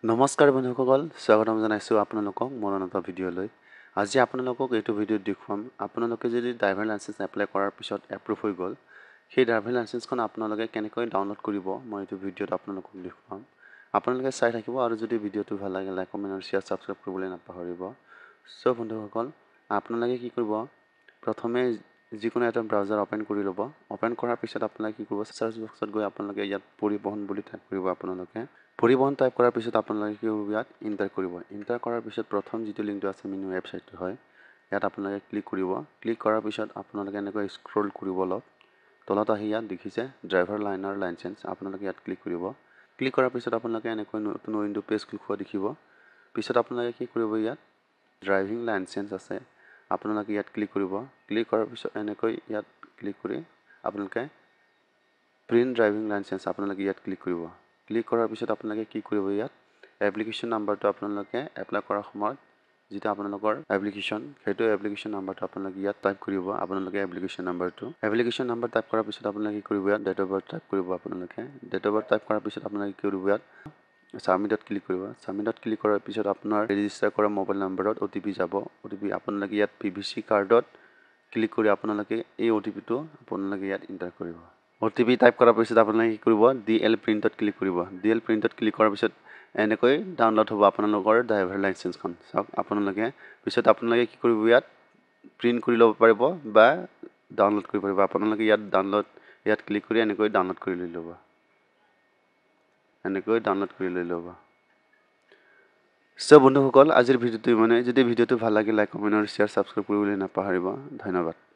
নমস্কাৰ বন্ধুসকল, স্বাগতম জনাইছোঁ আপোনালোকক মোৰ এটা ভিডিঅ'লৈ। আজি আপোনালোকক এইটো ভিডিঅ'ত দেখুৱাম আপোনালোকে যদি ড্ৰাইভাৰ লাইচেন্স এপ্লাই কৰাৰ পিছত এপ্ৰুভ হৈ গ'ল, সেই ড্ৰাইভাৰ লাইচেন্সখন আপোনালোকে কেনেকৈ ডাউনলোড কৰিব মই এইটো ভিডিঅ'ত আপোনালোকক দেখুৱাম। আপোনালোকে চাই থাকিব আৰু যদি ভিডিঅ'টো ভাল লাগে লাইক, কমেণ্ট আৰু শ্বেয়াৰ, ছাবস্ক্ৰাইব কৰিবলৈ নাপাহৰিব। চ' বন্ধুসকল, আপোনালোকে কি কৰিব, প্ৰথমে যিকোনো এটা ব্ৰাউজাৰ অপেন কৰি ল'ব। অপেন কৰাৰ পিছত আপোনালোকে কি কৰিব, চাৰ্চ বক্সত গৈ আপোনালোকে ইয়াত পৰিবহণ বুলি টাইপ কৰিব। আপোনালোকে পৰিবহণ টাইপ কৰাৰ পিছত আপোনালোকে কি কৰিব, ইয়াত ইণ্টাৰ কৰিব। ইণ্টাৰ কৰাৰ পিছত প্ৰথম যিটো লিংকটো আছে মিনি ৱেবছাইটটো হয়, ইয়াত আপোনালোকে ক্লিক কৰিব। ক্লিক কৰাৰ পিছত আপোনালোকে এনেকৈ স্ক্ৰল কৰিব অলপ তলত আহি ইয়াত দেখিছে ড্ৰাইভাৰ লাইনাৰ লাইচেন্স, আপোনালোকে ইয়াত ক্লিক কৰিব। ক্লিক কৰাৰ পিছত আপোনালোকে এনেকৈ নতুন উইণ্ডো পেজ খোলা দেখিব। পিছত আপোনালোকে কি কৰিব, ইয়াত ড্ৰাইভিং লাইচেন্স আছে, আপোনালোকে ইয়াত ক্লিক কৰিব। ক্লিক কৰাৰ পিছত এনেকৈ ইয়াত ক্লিক কৰি আপোনালোকে প্ৰিণ্ট ড্ৰাইভিং লাইচেন্স আপোনালোকে ইয়াত ক্লিক কৰিব। ক্লিক কৰাৰ পিছত আপোনালোকে কি কৰিব, ইয়াত এপ্লিকেশ্যন নাম্বাৰটো আপোনালোকে এপ্লাই কৰাৰ সময়ত যিটো আপোনালোকৰ এপ্লিকেশ্যন, সেইটো এপ্লিকেশ্যন নাম্বাৰটো আপোনালোকে ইয়াত টাইপ কৰিব। আপোনালোকে এপ্লিকেশ্যন নাম্বাৰ টাইপ কৰাৰ পিছত আপোনালোকে কি কৰিব, ইয়াত ডেট অফ বাৰ্থ টাইপ কৰিব। আপোনালোকে ডেট অফ বাৰ্থ টাইপ কৰাৰ পিছত আপোনালোকে কি কৰিব, ইয়াত ছাবমিটত ক্লিক কৰিব। ছাবমিটত ক্লিক কৰাৰ পিছত আপোনাৰ ৰেজিষ্টাৰ কৰা মোবাইল নম্বৰত OTP যাব। OTP আপোনালোকে ইয়াত PVC কাৰ্ডত ক্লিক কৰি আপোনালোকে এই OTPটো আপোনালোকে ইয়াত ইণ্টাৰ কৰিব। OTP টাইপ কৰাৰ পিছত আপোনালোকে কি কৰিব, DL প্ৰিণ্টত ক্লিক কৰিব। DL প্ৰিণ্টত ক্লিক কৰাৰ পিছত এনেকৈ ডাউনলোড হ'ব আপোনালোকৰ ড্ৰাইভাৰ লাইচেন্সখন। চাওক আপোনালোকে পিছত আপোনালোকে কি কৰিব, ইয়াত প্ৰিণ্ট কৰি ল'ব পাৰিব বা ডাউনলোড কৰিব পাৰিব। আপোনালোকে ইয়াত ক্লিক কৰি এনেকৈ ডাউনলোড কৰি লৈ ল'ব। চ' বন্ধুসকল, আজিৰ ভিডিঅ'টো যদি ভিডিঅ'টো ভাল লাগে লাইক, কমেণ্ট আৰু শ্বেয়াৰ, ছাবস্ক্ৰাইব কৰিবলৈ নাপাহৰিব। ধন্যবাদ।